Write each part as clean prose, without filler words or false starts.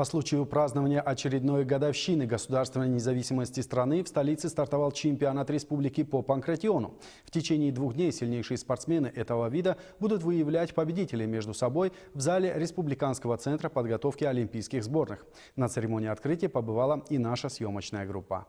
По случаю празднования очередной годовщины государственной независимости страны в столице стартовал чемпионат республики по панкратиону. В течение 2 дней сильнейшие спортсмены этого вида будут выявлять победителей между собой в зале Республиканского центра подготовки олимпийских сборных. На церемонии открытия побывала и наша съемочная группа.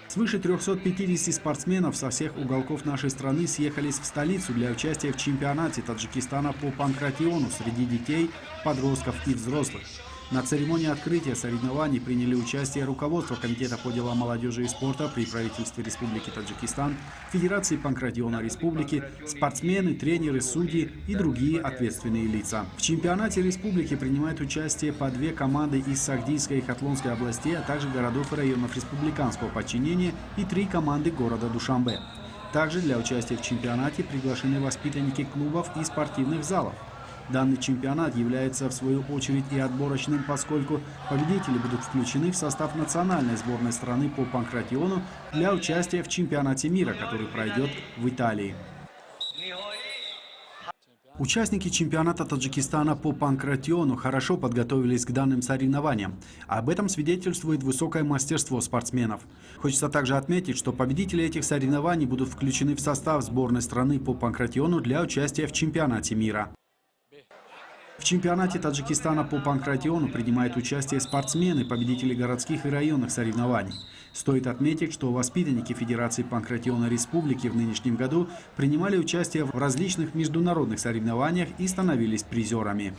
Свыше 350 спортсменов со всех уголков нашей страны съехались в столицу для участия в чемпионате Таджикистана по панкратиону среди детей, подростков и взрослых. На церемонии открытия соревнований приняли участие руководство Комитета по делам молодежи и спорта при правительстве Республики Таджикистан, Федерации панкратиона Республики, спортсмены, тренеры, судьи и другие ответственные лица. В чемпионате республики принимают участие по 2 команды из Сагдийской и Хатлонской областей, а также городов и районов республиканского подчинения и 3 команды города Душанбе. Также для участия в чемпионате приглашены воспитанники клубов и спортивных залов. Данный чемпионат является в свою очередь и отборочным, поскольку победители будут включены в состав национальной сборной страны по панкратиону для участия в чемпионате мира, который пройдет в Италии. Участники чемпионата Таджикистана по панкратиону хорошо подготовились к данным соревнованиям. Об этом свидетельствует высокое мастерство спортсменов. Хочется также отметить, что победители этих соревнований будут включены в состав сборной страны по панкратиону для участия в чемпионате мира. В чемпионате Таджикистана по панкратиону принимают участие спортсмены, победители городских и районных соревнований. Стоит отметить, что воспитанники Федерации панкратиона Республики в нынешнем году принимали участие в различных международных соревнованиях и становились призерами.